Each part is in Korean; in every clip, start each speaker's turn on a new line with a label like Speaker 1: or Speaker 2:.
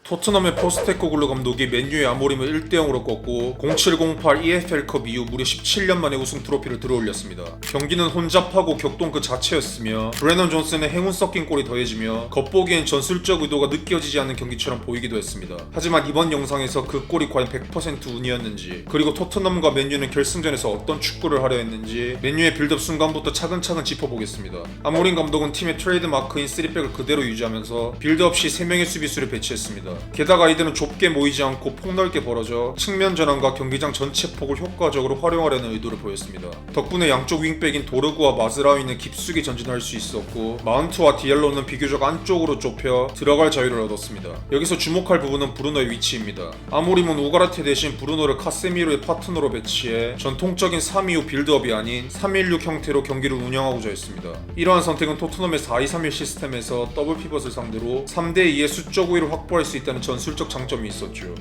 Speaker 1: 토트넘의 포스테코글루 감독이 맨유의 아모림을 1대0으로 꺾고 07-08 EFL컵 이후 무려 17년 만에 우승 트로피를 들어올렸습니다. 경기는 혼잡하고 격동 그 자체였으며 브레넌 존슨의 행운 섞인 골이 더해지며 겉보기엔 전술적 의도가 느껴지지 않는 경기처럼 보이기도 했습니다. 하지만 이번 영상에서 그 골이 과연 100% 운이었는지, 그리고 토트넘과 맨유는 결승전에서 어떤 축구를 하려 했는지 맨유의 빌드업 순간부터 차근차근 짚어보겠습니다. 아모림 감독은 팀의 트레이드 마크인 3백을 그대로 유지하면서 빌드업 시 3명의 수비수를 배치했습니다. 게다가 이들은 좁게 모이지 않고 폭넓게 벌어져 측면 전환과 경기장 전체 폭을 효과적으로 활용하려는 의도를 보였습니다. 덕분에 양쪽 윙백인 도르구와 마즈라위는 깊숙이 전진할 수 있었고 마운트와 디알로는 비교적 안쪽으로 좁혀 들어갈 자유를 얻었습니다. 여기서 주목할 부분은 브루노의 위치입니다. 아모림은 우가르테 대신 브루노를 카세미로의 파트너로 배치해 전통적인 3-2-5 빌드업이 아닌 3-1-6 형태로 경기를 운영하고자 했습니다. 이러한 선택은 토트넘의 4-2-3-1 시스템에서 더블 피벗을 상대로 3대2의 수적 우위를 확보할 수 있다는 전술적 장점이 있었죠.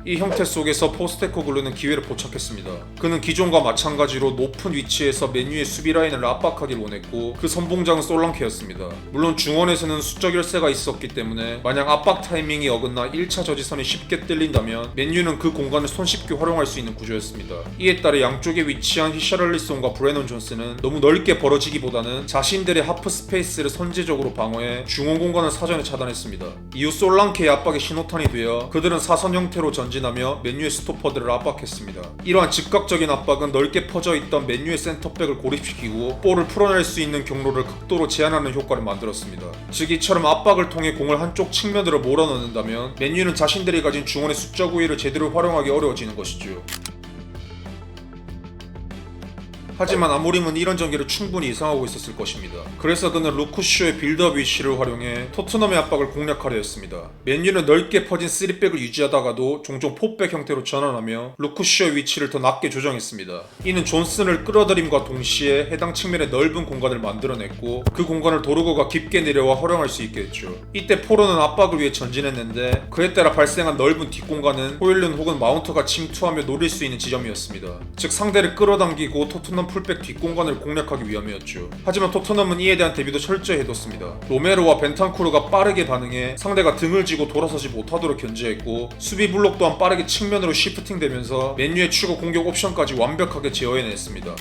Speaker 1: 이 형태 속에서 포스테코글루는 기회를 포착했습니다. 그는 기존과 마찬가지로 높은 위치에서 맨유의 수비 라인을 압박하길 원했고 그 선봉장은 솔랑케였습니다. 물론 중원에서는 수적 열세가 있었기 때문에 만약 압박 타이밍이 어긋나 1차 저지선이 쉽게 뚫린다면 맨유는 그 공간을 손쉽게 활용할 수 있는 구조였습니다. 이에 따라 양쪽에 위치한 히샤를리송과 브레넌 존스는 너무 넓게 벌어지기보다는 자신들의 하프 스페이스를 선제적으로 방어해 중원 공간을 사전에 차단했습니다. 이후 솔랑케의 압박에 신호탄이 되어 그들은 사선 형태로 전진하며 맨유의 스토퍼들을 압박했습니다. 이러한 즉각적인 압박은 넓게 퍼져있던 맨유의 센터백을 고립시키고 볼을 풀어낼 수 있는 경로를 극도로 제한하는 효과를 만들었습니다. 즉 이처럼 압박을 통해 공을 한쪽 측면으로 몰아넣는다면 맨유는 자신들이 가진 중원의 수적 우위를 제대로 활용하기 어려워지는 것이죠. 하지만 아모림은 이런 전개를 충분히 예상하고 있었을 것입니다. 그래서 그는 루크쇼의 빌드업 위치를 활용해 토트넘의 압박을 공략하려 했습니다. 맨유는 넓게 퍼진 3백을 유지하다가도 종종 4백 형태로 전환하며 루크쇼의 위치를 더 낮게 조정했습니다. 이는 존슨을 끌어들임과 동시에 해당 측면에 넓은 공간을 만들어냈고 그 공간을 도르고가 깊게 내려와 활용할 수 있게 했죠. 이때 포로는 압박을 위해 전진했는데 그에 따라 발생한 넓은 뒷공간은 호일른 혹은 마운트가 침투하며 노릴 수 있는 지점이었습니다. 즉 상대를 끌어당기고 토트넘 풀백 뒷공간을 공략하기 위함이었죠. 하지만 토트넘은 이에 대한 대비도 철저히 해뒀습니다. 로메로와 벤탄쿠르가 빠르게 반응해 상대가 등을 쥐고 돌아서지 못하도록 견제했고 수비 블록 또한 빠르게 측면으로 시프팅되면서 맨유의 추가 공격 옵션까지 완벽하게 제어해냈습니다.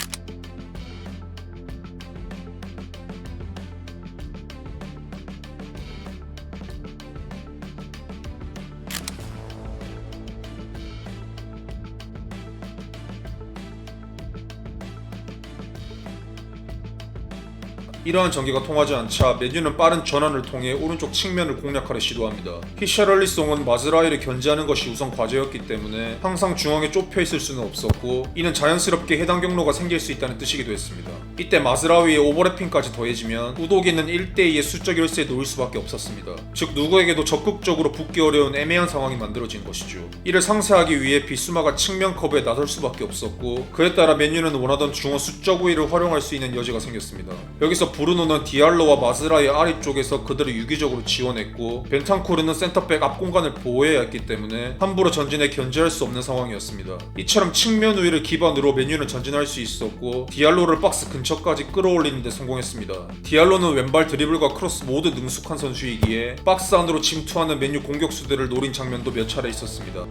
Speaker 1: 이러한 전개가 통하지 않자 맨유는 빠른 전환을 통해 오른쪽 측면을 공략하려 시도합니다. 히샤럴리송은 마즈라이를 견제하는 것이 우선 과제였기 때문에 항상 중앙에 좁혀 있을 수는 없었고 이는 자연스럽게 해당 경로가 생길 수 있다는 뜻이기도 했습니다. 이때 마즈라위의 오버래핑까지 더해지면 우도기는 1대2의 수적 열세에 놓일 수밖에 없었습니다. 즉 누구에게도 적극적으로 붙기 어려운 애매한 상황이 만들어진 것이죠. 이를 상쇄하기 위해 비수마가 측면 커브에 나설 수밖에 없었고 그에 따라 맨유는 원하던 중원 수적 우위를 활용할 수 있는 여지가 생겼습니다. 여기서 브루노는 디알로와 마즈라의 아래쪽에서 그들을 유기적으로 지원했고 벤탄쿠르는 센터백 앞 공간을 보호해야 했기 때문에 함부로 전진에 견제할 수 없는 상황이었습니다. 이처럼 측면 우위를 기반으로 맨유는 전진할 수 있었고 디알로를 박스 근처까지 끌어올리는 데 성공했습니다. 디알로는 왼발 드리블과 크로스 모두 능숙한 선수이기에 박스 안으로 침투하는 맨유 공격수들을 노린 장면도 몇 차례 있었습니다.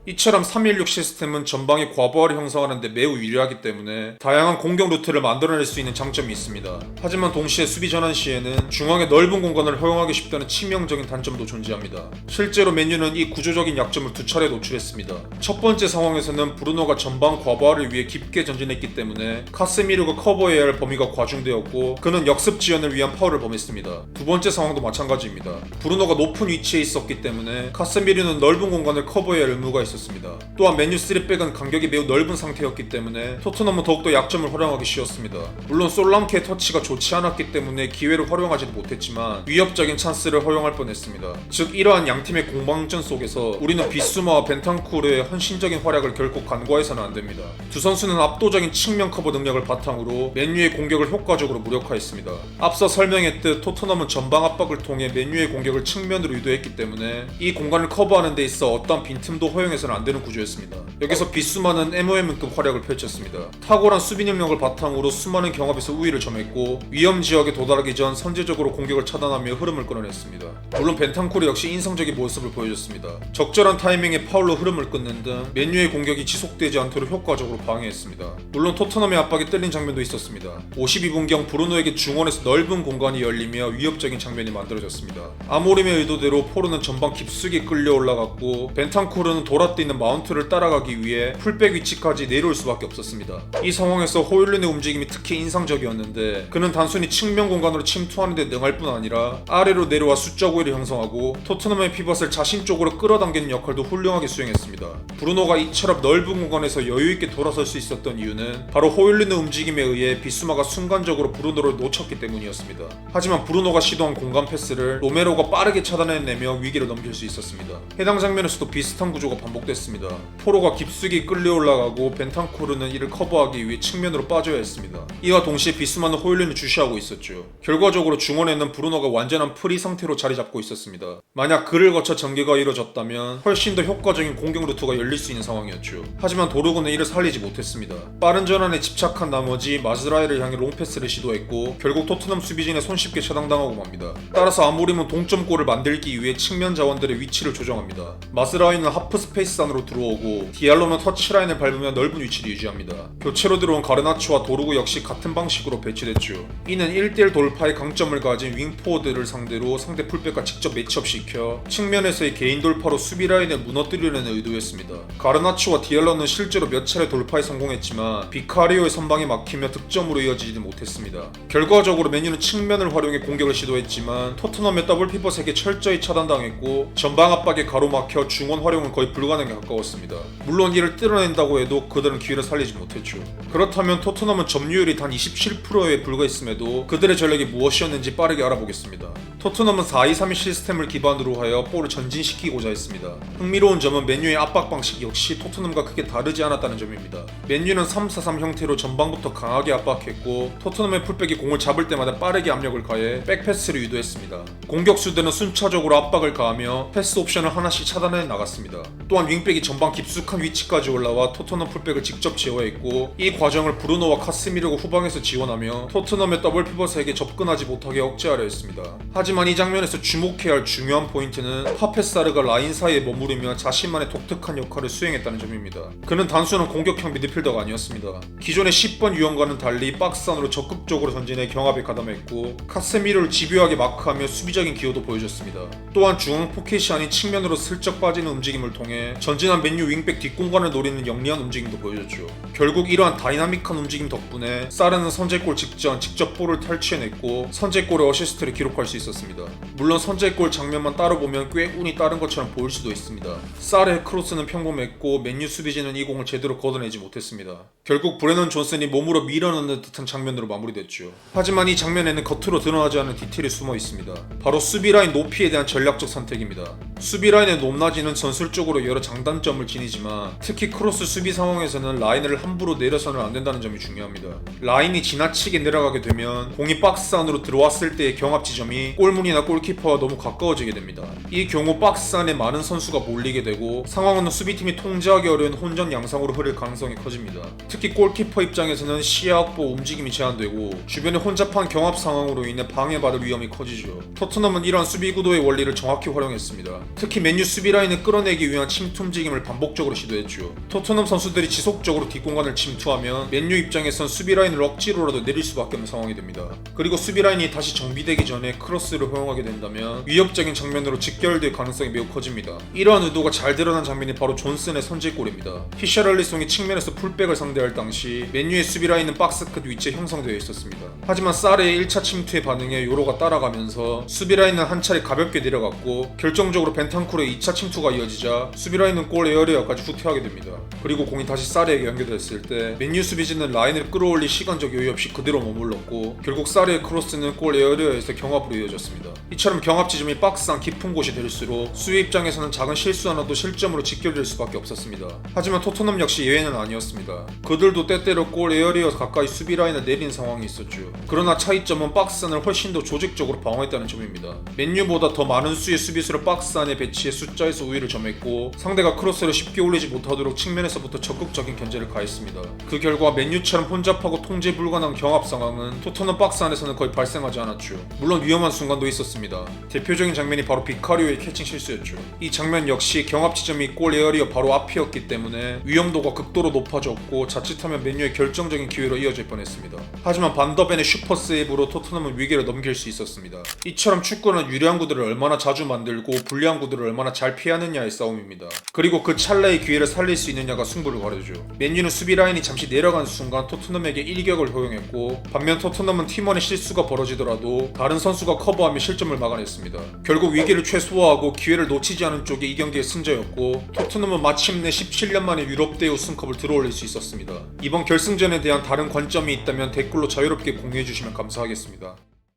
Speaker 1: 이처럼 316 시스템은 전방의 과부하를 형성하는 데 매우 유리하기 때문에 다양한 공격 루트를 만들어낼 수 있는 장점이 있습니다. 하지만 동시에 수비 전환 시에는 중앙의 넓은 공간을 허용하기 쉽다는 치명적인 단점도 존재합니다. 실제로 맨유는 이 구조적인 약점을 두 차례 노출했습니다. 첫 번째 상황에서는 브루노가 전방 과부하를 위해 깊게 전진했기 때문에 카세미르가 커버해야 할 범위가 과중되었고 그는 역습 지연을 위한 파울을 범했습니다. 두 번째 상황도 마찬가지입니다. 브루노가 높은 위치에 있었기 때문에 카세미르는 넓은 공간을 커버해야 할 의무가 있었습니다. 있었습니다. 또한 맨유 3백은 간격이 매우 넓은 상태였기 때문에 토트넘은 더욱더 약점을 활용하기 쉬웠습니다. 물론 솔랑케의 터치가 좋지 않았기 때문에 기회를 활용하지도 못했지만 위협적인 찬스를 허용할 뻔했습니다. 즉 이러한 양팀의 공방전 속에서 우리는 비수마와 벤탄쿠르의 헌신적인 활약을 결코 간과해서는 안됩니다. 두 선수는 압도적인 측면 커버 능력을 바탕으로 맨유의 공격을 효과적으로 무력화했습니다. 앞서 설명했듯 토트넘은 전방 압박을 통해 맨유의 공격을 측면으로 유도했기 때문에 이 공간을 커버하는 데 있어 어떠한 빈틈도 허용해서는 안되는 구조였습니다. 여기서 비수마는 MOM급 활약을 펼쳤습니다. 탁월한 수비 능력을 바탕으로 수많은 경합에서 우위를 점했고 위험 지역에 도달하기 전 선제적으로 공격을 차단하며 흐름을 끌어냈습니다. 물론 벤탄쿠르 역시 인상적인 모습을 보여줬습니다. 적절한 타이밍에 파울로 흐름을 끊는 등 맨유의 공격이 지속되지 않도록 효과적으로 방해했습니다. 물론 토트넘의 압박에 뚫린 장면도 있었습니다. 52분경 브루노에게 중원에서 넓은 공간이 열리며 위협적인 장면이 만들어졌습니다. 아모림의 의도대로 포르는 전방 깊숙이 끌려 올라갔고 벤탄쿠르는 돌아뛰는 마운트를 따라가기 위해 풀백 위치까지 내려올 수밖에 없었습니다. 이 상황에서 호일룬의 움직임이 특히 인상적이었는데 그는 단순히 측면 공간으로 침투하는 데 능할 뿐 아니라 아래로 내려와 수적 우위를 형성하고 토트넘의 피벗을 자신 쪽으로 끌어당기는 역할도 훌륭하게 수행했습니다. 브루노가 이처럼 넓은 공간에서 여유있게 돌아설 수 있었던 이유는 바로 호일룬의 움직임에 의해 비수마가 순간적으로 브루노를 놓쳤기 때문이었습니다. 하지만 브루노가 시도한 공간 패스를 로메로가 빠르게 차단해내며 위기를 넘길 수 있었습니다. 해당 장면에서도 비슷한 구조가 반복됐습니다. 포로가 깊숙이 끌려 올라가고 벤탄쿠르는 이를 커버하기 위해 측면으로 빠져야 했습니다. 이와 동시에 비수마는 호일룬을 주시하고 있었죠. 결과적으로 중원에는 브루노가 완전한 프리 상태로 자리 잡고 있었습니다. 만약 그를 거쳐 전개가 이뤄졌다면 훨씬 더 효과적인 공격 루트가 열릴 수 있는 상황이었죠. 하지만 도르고는 이를 살리지 못했습니다. 빠른 전환에 집착한 나머지 마즈라이를 향해 롱패스를 시도했고 결국 토트넘 수비진에 손쉽게 차단당하고 맙니다. 따라서 아모림은 동점골을 만들기 위해 측면 자원들의 위치를 조정합니다. 마즈라이는 하프 스페이스 안으로 들어오고 디알로는 터치라인을 밟으며 넓은 위치를 유지합니다. 교체로 들어온 가르나초와 도르고 역시 같은 방식으로 배치됐죠. 이는 1대1 돌파의 강점을 가진 윙포워드를 상대로 상대 풀백과 직접 매치업시켜 측면에서의 개인 돌파로 수비 라인을 무너뜨리려는 의도였습니다. 가르나초와 디알로는 실제로 몇 차례 돌파에 성공했지만 비카리오의 선방이 막히며 득점으로 이어지지 못했습니다. 결과적으로 맨유는 측면을 활용해 공격을 시도했지만 토트넘의 더블 피벗에게 철저히 차단당했고 전방 압박에 가로막혀 중원 활용은 거의 불가능에 가까웠습니다. 물론 이를 뚫어낸다고 해도 그들은 기회를 살리지 못했죠. 그렇다면 토트넘은 점유율이 단 27%에 불과했음에도 그들의 전략이 무엇이었는지 빠르게 알아보겠습니다. 토트넘은 4-2-3-1 시스템을 기반으로 하여 볼을 전진시키고자 했습니다. 흥미로운 점은 맨유의 압박 방식 역시 토트넘과 크게 다르지 않았다는 점입니다. 맨유는 3-4-3 형태로 전방부터 강하게 압박했고 토트넘의 풀백이 공을 잡을 때마다 빠르게 압력을 가해 백패스를 유도했습니다. 공격수들은 순차적으로 압박을 가하며 패스 옵션을 하나씩 차단해 나갔습니다. 또한 윙백이 전방 깊숙한 위치까지 올라와 토트넘 풀백을 직접 제어했고 이 과정을 브루노와 카스미르가 후방에서 지원하며 토트넘의 더블 피벗에게 접근하지 못하게 억제하려 했습니다. 하지만 이 장면에서 주목해야 할 중요한 포인트는 파페사르가 라인 사이에 머무르며 자신만의 독특한 역할을 수행했다는 점입니다. 그는 단순한 공격형 미드필더가 아니었습니다. 기존의 10번 유형과는 달리 박스 안으로 적극적으로 전진해 경합에 가담했고 카스미르를 집요하게 마크하며 수비적인 기여도 보여줬습니다. 또한 중앙 포켓이 아닌 측면으로 슬쩍 빠지는 움직임을 통해 전진한 맨유 윙백 뒷공간을 노리는 영리한 움직임도 보여줬죠. 결국 이러한 다이나믹한 움직임 덕분에 사르는 선제골 직전 직접 볼을 탈취해냈고 선제골의 어시스트를 기록할 수 있었습니다. 물론 선제골 장면만 따로 보면 꽤 운이 따른 것처럼 보일 수도 있습니다. 사르의 크로스는 평범했고 맨유 수비진은 이 공을 제대로 걷어내지 못했습니다. 결국 브레넌 존슨이 몸으로 밀어넣는 듯한 장면으로 마무리됐죠. 하지만 이 장면에는 겉으로 드러나지 않은 디테일이 숨어 있습니다. 바로 수비라인 높이에 대한 전략적 선택입니다. 수비라인의 높낮이는 전술적으로 여러 장단점을 지니지만 특히 크로스 수비 상황에서는 라인을 함부로 내려서는 안 된다는 점이 중요합니다. 라인이 지나치게 내려가게 되면 공이 박스 안으로 들어왔을 때의 경합 지점이 골문이나 골키퍼와 너무 가까워지게 됩니다. 이 경우 박스 안에 많은 선수가 몰리게 되고 상황은 수비팀이 통제하기 어려운 혼전 양상으로 흐를 가능성이 커집니다. 특히 골키퍼 입장에서는 시야 확보, 움직임이 제한되고 주변에 혼잡한 경합 상황으로 인해 방해받을 위험이 커지죠. 토트넘은 이러한 수비 구도의 원리를 정확히 활용했습니다. 특히 맨유 수비 라인을 끌어내기 위한 침투 움직임을 반복적으로 시도했죠. 토트넘 선수들이 지속적으로 뒷공간을 침투하면 맨유 입장에선 수비 라인을 억지로라도 내릴 수밖에 없는 상황이 됩니다. 그리고 수비 라인이 다시 정비되기 전에 크로스를 허용하게 된다면 위협적인 장면으로 직결될 가능성이 매우 커집니다. 이러한 의도가 잘 드러난 장면이 바로 존슨의 선제골입니다. 히샤랄리송이 측면에서 풀백을 상대할 전달 당시 맨유의 수비 라인은 박스 끝 위치에 형성되어 있었습니다. 하지만 사르의 1차 침투에 반응해 요로가 따라가면서 수비 라인은 한 차례 가볍게 내려갔고 결정적으로 벤탄쿠르의 2차 침투가 이어지자 수비 라인은 골 에어리어까지 후퇴하게 됩니다. 그리고 공이 다시 사르에게 연결됐을 때 맨유 수비진은 라인을 끌어올릴 시간적 여유 없이 그대로 머물렀고 결국 사르의 크로스는 골 에어리어에서 경합으로 이어졌습니다. 이처럼 경합 지점이 박스 안 깊은 곳이 될수록 수비 입장에서는 작은 실수 하나도 실점으로 직결될 수밖에 없었습니다. 하지만 토트넘 역시 예외는 아니었습니다. 그들도 때때로 골 에어리어 가까이 수비 라인을 내린 상황이 있었죠. 그러나 차이점은 박스 안을 훨씬 더 조직적으로 방어했다는 점입니다. 맨유보다 더 많은 수의 수비수를 박스 안에 배치해 숫자에서 우위를 점했고 상대가 크로스를 쉽게 올리지 못하도록 측면에서부터 적극적인 견제를 가했습니다. 그 결과 맨유처럼 혼잡하고 통제 불가능한 경합 상황은 토트넘 박스 안에서는 거의 발생하지 않았죠. 물론 위험한 순간도 있었습니다. 대표적인 장면이 바로 비카리오의 캐칭 실수였죠. 이 장면 역시 경합 지점이 골 에어리어 바로 앞이었기 때문에 위험도가 극도로 높아졌고 자칫하면 맨유의 결정적인 기회로 이어질 뻔했습니다. 하지만 반더벤의 슈퍼 세이브로 토트넘은 위기를 넘길 수 있었습니다. 이처럼 축구는 유리한 구들을 얼마나 자주 만들고 불리한 구들을 얼마나 잘 피하느냐의 싸움입니다. 그리고 그 찰나의 기회를 살릴 수 있느냐가 승부를 가려죠. 맨유는 수비 라인이 잠시 내려간 순간 토트넘에게 일격을 허용했고 반면 토트넘은 팀원의 실수가 벌어지더라도 다른 선수가 커버하며 실점을 막아냈습니다. 결국 위기를 최소화하고 기회를 놓치지 않은 쪽이 이 경기의 승자였고 토트넘은 마침내 17년 만에 유럽 대회 우승컵을 들어올릴 수 있었습니다. 이번 결승전에 대한 다른 관점이 있다면 댓글로 자유롭게 공유해주시면 감사하겠습니다.